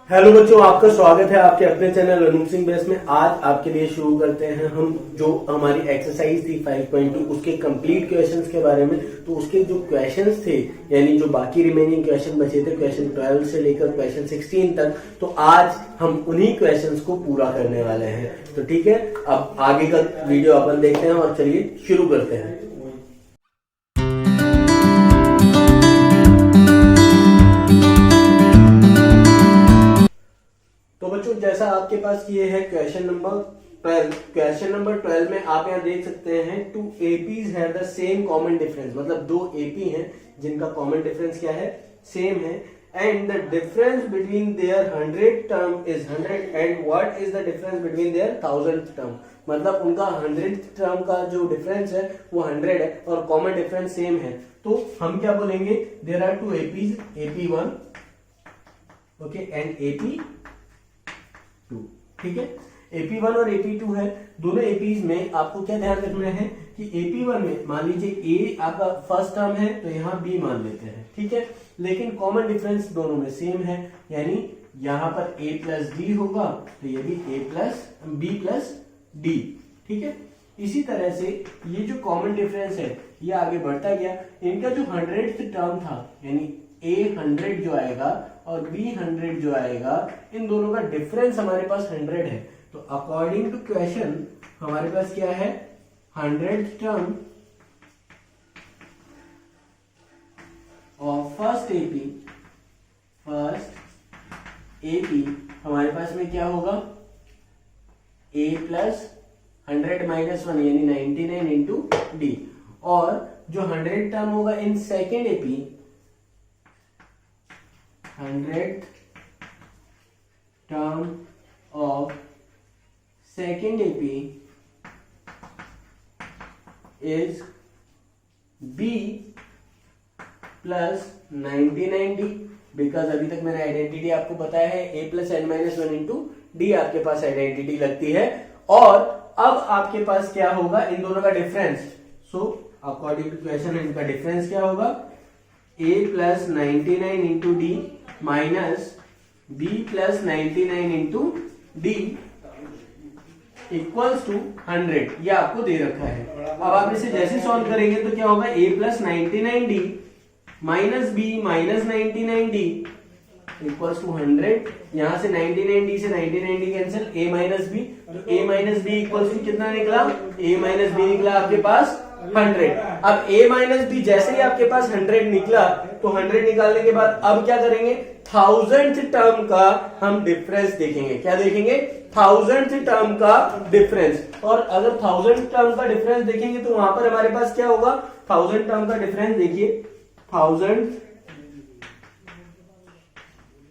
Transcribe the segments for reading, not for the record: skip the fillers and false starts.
Hello बच्चों, आपका स्वागत है आपके अपने चैनल अनूप सिंह बेस में। आज आपके लिए शुरू करते हैं हम जो हमारी एक्सरसाइज थी 5.2 उसके कंप्लीट क्वेश्चंस के बारे में। तो उसके जो क्वेश्चंस थे यानी जो बाकी रिमेनिंग क्वेश्चन बचे थे क्वेश्चन 12 से लेकर क्वेश्चन 16 तक, तो आज हम उन्हीं क्वेश्चंस को पूरा करने वाले हैं। तो ठीक है, अब आगे का वीडियो अपन देखते हैं और चलिए शुरू करते हैं। जैसा आपके पास ये है क्वेश्चन नंबर 12। क्वेश्चन नंबर 12 में आप यहाँ देख सकते हैं two APs have the same common difference, मतलब दो एपी हैं जिनका कॉमन डिफरेंस क्या है, सेम है। And the difference between their 100 term is 100 and what is the difference between their 1000 term, मतलब उनका 100 टर्म का जो डिफरेंस है वो 100 है और कॉमन डिफरेंस सेम है। तो हम क्या बोलेंगे, there are two APs, AP1 okay and AP2, ठीक है। AP1 और AP2 है, दोनों एपीज में आपको क्या ध्यान रखना है कि AP1 में मान लीजिए A आपका फर्स्ट टर्म है तो यहाँ B मान लेते हैं, ठीक है। लेकिन कॉमन डिफरेंस दोनों में सेम है, यानी यहाँ पर A प्लस D होगा तो ये भी B प्लस D, ठीक है। इसी तरह से ये जो कॉमन डिफरेंस है ये आगे बढ़ता गया। इनका जो 100th टर्म था यानी A 100 जो आएगा और B 100 जो आएगा, इन दोनों का डिफरेंस हमारे पास 100 है। तो अकॉर्डिंग टू क्वेश्चन हमारे पास क्या है, 100th term of first AP हमारे पास में क्या होगा, A प्लस 100 माइनस 1 यानी 99 इंटू D। और जो 100 टर्म होगा in second AP, 100th term of second AP is B plus 99D, because अभी तक मैंने आइडेंटिटी आपको बताया है A plus n minus 1 into D आपके पास आइडेंटिटी लगती है। और अब आपके पास क्या होगा, इन दोनों का difference. So according to question इनका डिफरेंस क्या होगा, A plus 99 into D minus B plus 99 into D equals to 100, ये आपको दे रखा है। अब आप इसे जैसे सॉल्व करेंगे तो क्या होगा, A plus 99D minus B minus 99D equals to 100। यहां से 99D से 99D cancel, A minus B, तो A minus B equals to कितना निकला, A माइनस B निकला आपके पास 100। अब A माइनस B जैसे ही आपके पास 100 निकला तो 100 निकालने के बाद अब क्या करेंगे, 1000th टर्म का हम डिफरेंस देखेंगे। क्या देखेंगे, 1000th टर्म का डिफरेंस। और अगर 1000th टर्म का डिफरेंस देखेंगे तो वहां पर हमारे पास क्या होगा, 1000th टर्म का डिफरेंस देखिए, 1000th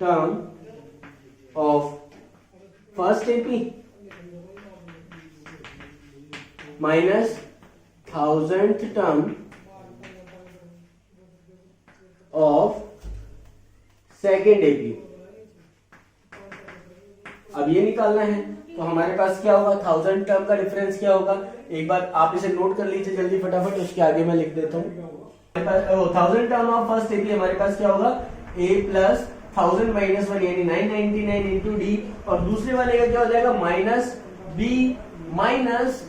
term of first AP minus 1000th term of second AP। अब ये निकालना है तो हमारे पास क्या होगा, 1000 टर्म का डिफरेंस क्या होगा, एक बार आप इसे नोट कर लीजिए जल्दी फटाफट, उसके आगे मैं लिख देता हूँ। 1000 टर्म ऑफ फर्स्ट AP हमारे पास क्या होगा, A प्लस 1000 माइनस 1 यानी 999 इंटू डी, और दूसरे वाले का क्या हो जाएगा, minus B minus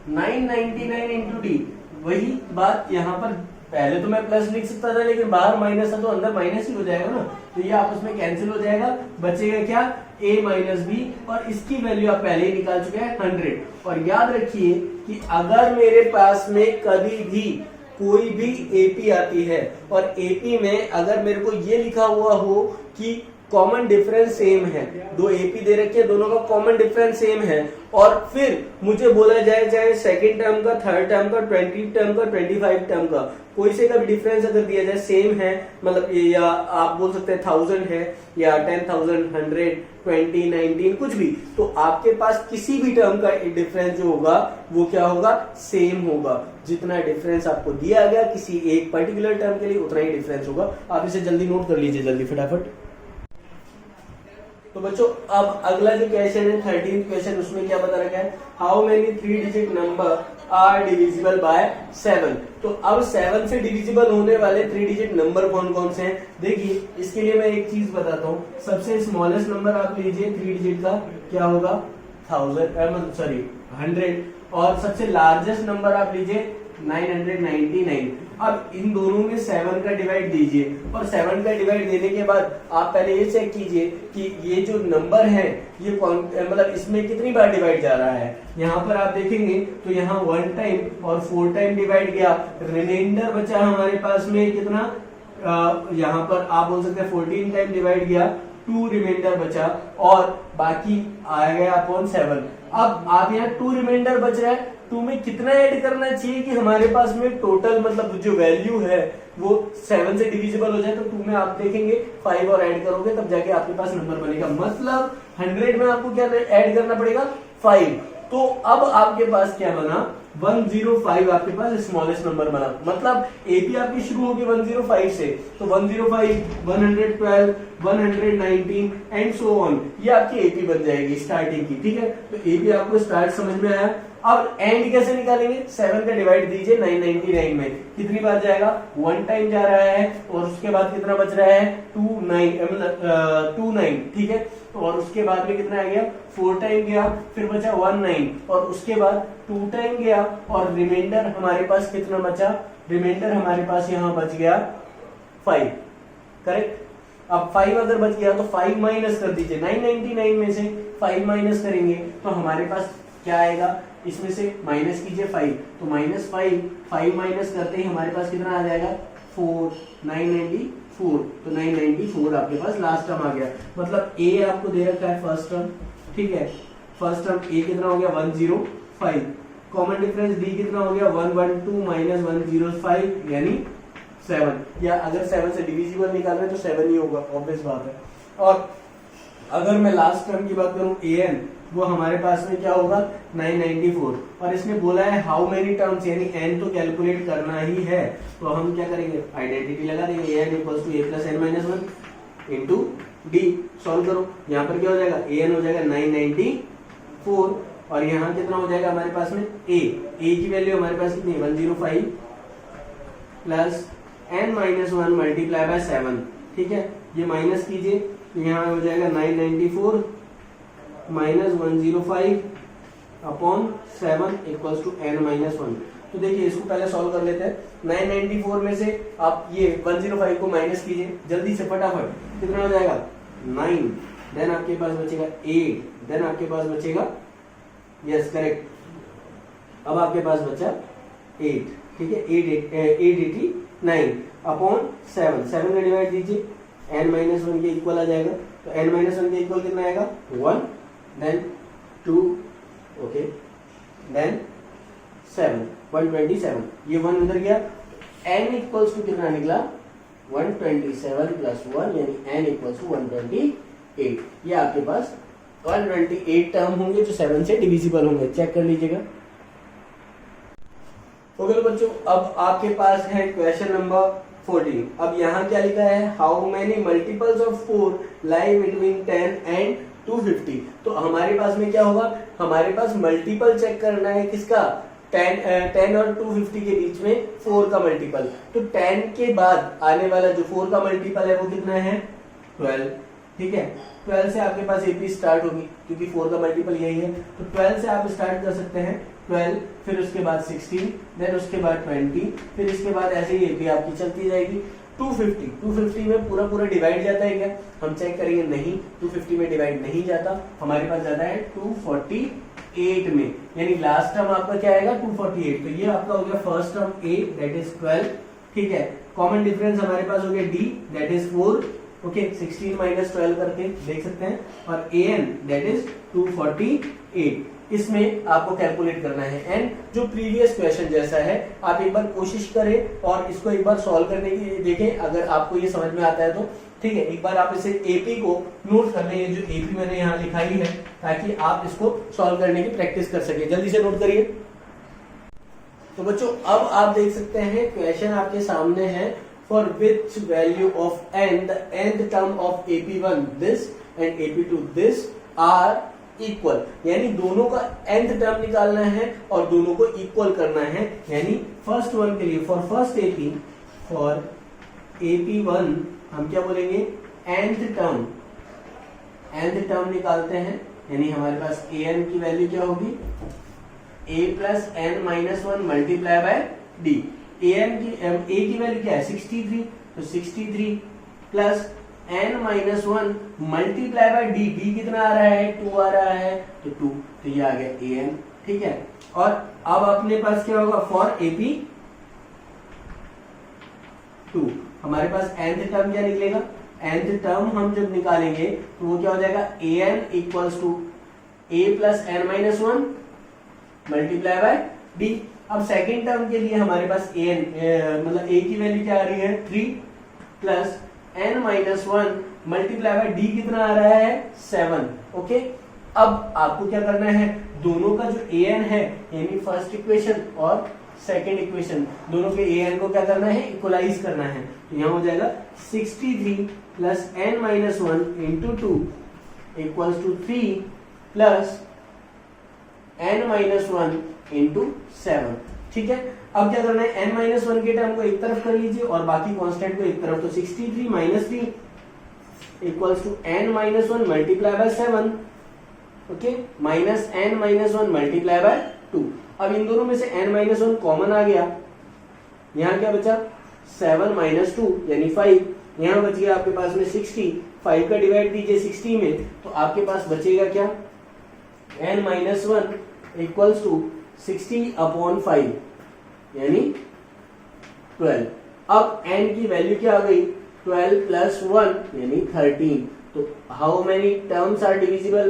999 into D. वही बात यहाँ पर, पहले तो मैं प्लस लिख सकता था लेकिन बाहर माइनस है तो अंदर माइनस ही हो जाएगा ना, तो ये आपस में कैंसिल हो जाएगा, बचेगा क्या, A माइनस B, और इसकी वैल्यू आप पहले ही निकाल चुके हैं 100। और याद रखिए कि अगर मेरे पास में कभी भी कोई भी AP आती है और AP में अगर मेरे को ये लिखा हुआ हो कि कॉमन डिफरेंस सेम है, दो AP दे रखे हैं दोनों का कॉमन डिफरेंस सेम है, और फिर मुझे बोला जाए चाहे सेकंड टर्म का, थर्ड टर्म का, 20 टर्म का, 25 टर्म का, कोई से का भी डिफरेंस अगर दिया जाए सेम है, मतलब या आप बोल सकते हैं 1000 है या 10,000, 100, 20, 19 कुछ भी, तो आपके पास किसी भी टर्म का डिफरेंस जो होगा वो क्या होगा, सेम होगा। जितना डिफरेंस आपको दिया गया किसी एक पर्टिकुलर टर्म के लिए उतना ही डिफरेंस होगा। आप इसे जल्दी नोट कर लीजिए जल्दी फटाफट। तो बच्चों अब अगला जो क्वेश्चन है 13th क्वेश्चन, उसमें क्या बता रखा है, how many 3 digit number are divisible by 7। तो अब 7 से डिविजिबल होने वाले 3 डिजिट नंबर कौन कौन से हैं। देखिए इसके लिए मैं एक चीज बताता हूँ, सबसे स्मॉलेस्ट नंबर आप लीजिए 3 डिजिट का, क्या होगा 100, और सबसे लार्जेस्ट नंबर आप लीजिए 999। अब इन दोनों में 7 का डिवाइड दीजिए, और 7 का डिवाइड देने के बाद आप पहले ये चेक कीजिए कि ये जो नंबर है ये कौन, मतलब इसमें कितनी बार डिवाइड जा रहा है। यहाँ पर आप देखेंगे तो यहाँ 1 टाइम और 4 टाइम डिवाइड गया, रिमाइंडर बचा हमारे पास में कितना, यहाँ पर आप बोल सकते हैं 14 टाइम डिवाइड गया, 2 रिमाइंडर बचा, और बाकी आ गया अपॉन 7। अब आप यहाँ 2 रिमाइंडर बच रहा है, 2 में कितना ऐड करना चाहिए कि हमारे पास में टोटल मतलब जो वैल्यू है वो 7 से डिविजिबल हो जाए। तो 2 में आप देखेंगे 5 और ऐड करोगे तब जाके आपके पास नंबर बनेगा, मतलब 100 में आपको क्या ऐड करना पड़ेगा 5। तो अब आपके पास क्या बना 105, आपके पास स्मॉलेस्ट नंबर बना, मतलब एपी आपकी शुरू होगी 105 से, तो 105, 112, 119 एंड सो ऑन, ये आपकी एपी बन जाएगी स्टार्टिंग की। ठीक है, तो एपी आपको स्टार्ट समझ में आया। अब एंड कैसे निकालेंगे, 7 का डिवाइड दीजिए 999 में, कितनी बार जाएगा 1 टाइम जा रहा है, और उसके बाद कितना बच रहा है 29, ठीक है, और उसके बाद में कितना आ गया 4 टाइम गया, फिर बचा 19, और उसके बाद 2 टाइम गया, और रिमाइंडर हमारे पास कितना बचा, रिमाइंडर हमारे पास यहाँ बच गया 5, करेक्ट। अब 5 अगर बच गया तो 5 माइनस कर दीजिए, 999 में से 5 माइनस करेंगे तो हमारे पास क्या आएगा, इसमें से माइनस कीजिए 5, तो -5 माइनस करते ही हमारे पास कितना आ जाएगा 4, 994, तो 994 आपके पास लास्ट टर्म आ गया। मतलब ए आपको दे रखा है फर्स्ट टर्म, ठीक है, फर्स्ट टर्म ए कितना हो गया 105, कॉमन डिफरेंस डी कितना हो गया 112 माइनस 105 यानी 7, या अगर 7 से डिविजिबल निकाल रहे हैं तो 7 ही होगा, ऑब्वियस बात है। और अगर मैं लास्ट टर्म की बात करूं ए एन, वो हमारे पास में क्या होगा 994, और इसने बोला है हाउ मेनी टर्म्स, यानी एन तो कैलकुलेट करना ही है, तो हम क्या करेंगे आइडेंटिटी लगा देंगे, A N equals to A plus N minus 1 into D, solve करो, यहाँ पर क्या हो जाएगा ए एन हो जाएगा 994, और यहाँ कितना हो जाएगा हमारे पास में ए की वैल्यू हमारे पास कितनी 105 plus N minus 1 multiply by 7, ठीक है, ये माइनस कीजिए तो यहाँ हो जाएगा 994 minus 105 upon 7 equals to n minus 1। तो देखिए इसको पहले सॉल्व कर लेते हैं, 994 में से आप ये 105 को माइनस कीजिए जल्दी से फटाफट, कितना हो जाएगा 9, देन आपके पास बचेगा 8, देन आपके पास बचेगा, यस करेक्ट, अब आपके पास बचा 8, ठीक है, 889 अपॉन 7 का डिवाइड दीजिए, n माइनस 1 के इक्वल आ जाएगा, तो n माइनस 1 के इक्वल कितना आएगा 1, देन 2, ओके, देन 7, 127, ये 1 उधर गया, n इक्वल्स टू कितना निकला 127 प्लस 1 यानी n इक्वल्स टू 128, ये आपके पास 128 टर्म होंगे जो 7 से डिविजिबल होंगे, चेक कर लीजिएगा। ओके तो बच्चों अब आपके पास है क्वेश्चन नंबर 14। अब यहाँ क्या लिखा है, how many multiples of 4 lie between 10 and 250। तो हमारे पास में क्या होगा, हमारे पास मल्टीपल चेक करना है किसका 10 और 250 के बीच में 4 का मल्टीपल। तो 10 के बाद आने वाला जो 4 का मल्टीपल है वो कितना है 12, ठीक है, 12 से आपके पास एपी स्टार्ट होगी क्योंकि 4 का मल्टीपल यही है, तो 12 से आप स्टार्ट कर सकते हैं, 12 फिर उसके बाद 16, देन उसके बाद 20, फिर इसके बाद ऐसे ही एपी आपकी चलती जाएगी। 250 में पूरा डिवाइड जाता है क्या, हम चेक करेंगे, नहीं 250 में डिवाइड नहीं जाता, हमारे पास जाता है 248 में, यानी लास्ट टर्म आपका क्या आएगा 248। तो ये आपका हो गया first term A that is 12, ठीक है, कॉमन डिफरेंस हमारे पास हो गया D that is 4, okay, 16 minus 12 करके देख सकते हैं, और ए एन दैट इज 248, इसमें आपको कैलकुलेट करना है। एंड जो प्रीवियस क्वेश्चन जैसा है आप एक बार कोशिश करें और इसको एक बार सॉल्व करने की देखें, अगर आपको ये समझ में आता है तो ठीक है, एक बार आप इसे एपी को नोट कर लें, ये जो एपी मैंने यहाँ लिखाई है ताकि आप इसको सॉल्व करने की प्रैक्टिस कर सके, जल्दी से नोट करिए। तो बच्चों अब आप देख सकते हैं क्वेश्चन आपके सामने है, for which value of n the nth term of AP1 this and AP two this are equal, यानी दोनों का nth टर्म निकालना है और दोनों को इक्वल करना है। यानी फर्स्ट वन के लिए for first AP, for AP1 हम क्या बोलेंगे, nth टर्म निकालते हैं। यानी हमारे पास an की वैल्यू क्या होगी, a plus n minus one multiply by d। a की वैल्यू क्या है 63, तो 63 plus n minus one multiply by d, d कितना आ रहा है 2 आ रहा है, तो 2, तो ये आ गया an, ठीक है। और अब अपने पास क्या होगा, फॉर AP2 हमारे पास nth टर्म क्या निकलेगा, nth टर्म हम जब निकालेंगे तो वो क्या हो जाएगा, an equals to a plus n minus one multiply by d। अब सेकेंड टर्म के लिए हमारे पास an मतलब a की वैल्यू क्या आ रही है 3 plus n minus one multiply by d कितना आ रहा है 7। ओके, अब आपको क्या करना है, दोनों का जो an है यानी फर्स्ट इक्वेशन और सेकेंड इक्वेशन, दोनों के an को क्या करना है, इक्वलाइज करना है। तो यहाँ हो जाएगा 63 plus n minus one into 2 equals to 3 plus n minus one into 7, ठीक है। अब क्या करना है, n माइनस वन के टर्म को एक तरफ कर लीजिए और बाकी कांस्टेंट को एक तरफ, तो 63 minus 3 equals to n minus one multiply by 7, okay, minus n minus one multiply by 2। अब इन दोनों में से n माइनस वन कॉमन आ गया, यहाँ क्या बचा 7 माइनस 2 यानी 5, यहाँ बच गया आपके पास में 60, 5 का डिवाइड दीजिए 60 में, तो आपके पास बचेगा क्या, n minus one equals to 60 upon 5 यानी 12। अब n की वैल्यू क्या आ गई, 12 प्लस 1 यानी 13। तो how many terms are divisible,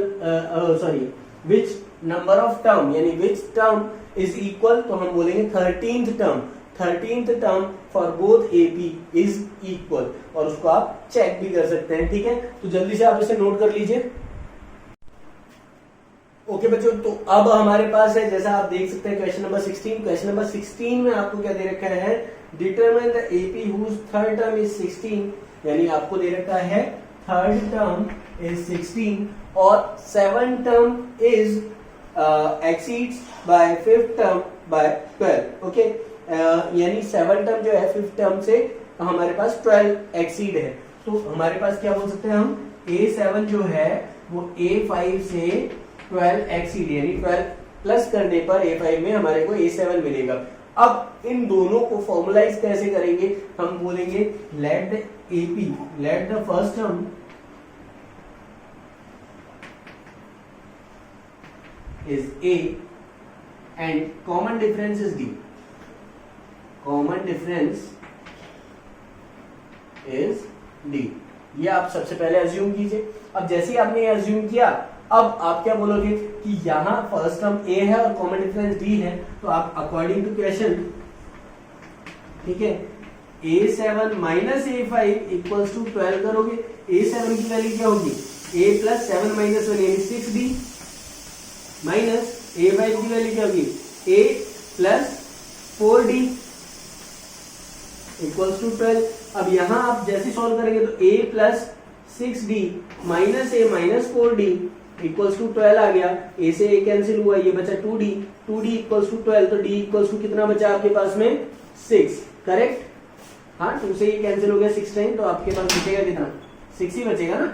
sorry which number of term, यानी विच टर्म इज इक्वल, तो हम बोलेंगे 13th term for both AP is equal, और उसको आप चेक भी कर सकते हैं, ठीक है। तो जल्दी से आप इसे नोट कर लीजिए। ओके बच्चों, तो अब हमारे पास है, जैसा आप देख सकते हैं क्वेश्चन नंबर 16। क्वेश्चन नंबर 16 में आपको क्या दे रखा है, determine the AP whose third term is 16, यानी आपको दे रखा है थर्ड टर्म इज 16 और 7 term is exceeds by fifth term by 12। Okay, यानी 7 टर्म जो है फिफ्थ टर्म से हमारे पास 12 एक्सीड है, तो हमारे पास क्या बोल सकते हैं हम, A7 जो है वो A5 से 12 एक्सीड, यानी 12 प्लस करने पर A5 में हमारे को A7 मिलेगा। अब इन दोनों को फॉर्मुलाइज कैसे करेंगे, हम बोलेंगे let the AP, let the first term is A and common difference is D. Common difference is D. ये आप सबसे पहले अज्यूम कीजिए। अब जैसे ही आपने ये अज्यूम किया, अब आप क्या बोलोगे कि यहाँ फर्स्ट टर्म A है और कॉमन डिफरेंस D है, तो आप अकॉर्डिंग टू क्वेश्चन, ठीक है, A7 minus A5 equals to 12 करोगे। A7 की वैल्यू क्या होगी, A प्लस 7 माइनस 1 यानी 6D माइनस A5 की वैल्यू क्या होगी, A plus 4D equals to 12। अब यहां आप जैसे सॉल्व करेंगे तो A plus 6D minus A minus 4D equals to 12 आ गया। A से A कैंसिल हुआ, ये बचा 2D, 2D इक्वल्स टू 12, तो D इक्वल्स टू कितना बचा आपके पास में 6, करेक्ट। हाँ, 2 से ये कैंसिल हो गया 6 टाइम, तो आपके पास बचेगा कितना, 6 ही बचेगा ना,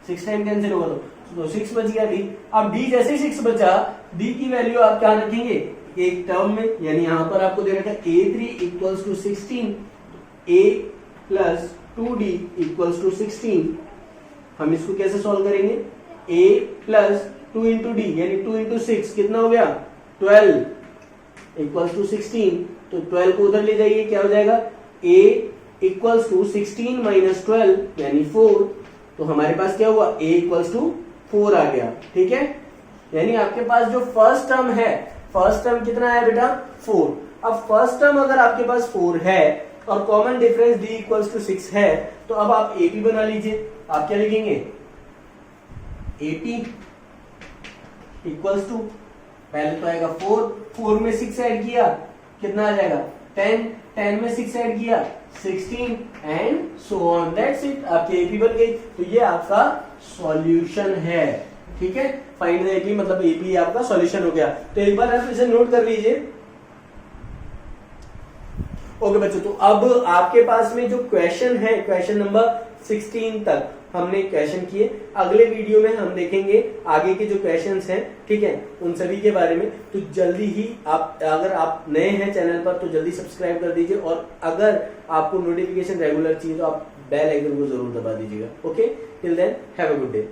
6 टाइम कैंसिल होगा तो 6 बच गया D। अब D जैसे ही 6 बचा, D की वैल्यू आप क्या रखेंगे, एक टर्म में, यानी यहां पर आपको दे रखा है A3 equals to 16, A plus 2D equals to 16। हम इसको कैसे सॉल्व करेंगे, A प्लस 2 इंटू D यानी 2 इंटू 6 कितना हो गया 12 इक्वल्स टू 16, तो 12 को उधर ले जाइए, क्या हो जाएगा A इक्वल्स टू 16 माइनस 12 यानी 4, तो हमारे पास क्या हुआ, A इक्वल्स टू 4 आ गया, ठीक है। यानी आपके पास जो फर्स्ट टर्म है, फर्स्ट टर्म कितना है बेटा 4। अब फर्स्ट टर्म अगर आपके पास 4 है और common difference D equals to 6 है, तो अब आप AP बना लीजिए। आप क्या लिखेंगे, AP इक्वल्स टू, पहले तो आएगा 4 में 6 ऐड किया कितना आ जाएगा 10, 10 में 6 ऐड किया 16 and so on, that's it, आपकी एपी बन गई। तो ये आपका सॉल्यूशन है, ठीक है। फाइंड द एपी मतलब एपी आपका सॉल्यूशन हो गया। तो एक बार आप इसे नोट कर लीजिए। ओके बच्चों, तो अब आपके पास में जो क्वेश्चन है, क्वेश्चन नंबर 16 तक हमने क्वेश्चन किए। अगले वीडियो में हम देखेंगे आगे के जो क्वेश्चंस हैं, ठीक है, उन सभी के बारे में। तो जल्दी ही आप, अगर आप नए हैं चैनल पर तो जल्दी सब्सक्राइब कर दीजिए, और अगर आपको नोटिफिकेशन रेगुलर चाहिए तो आप बेल आइकन को जरूर दबा दीजिएगा। Okay, till then have a good day.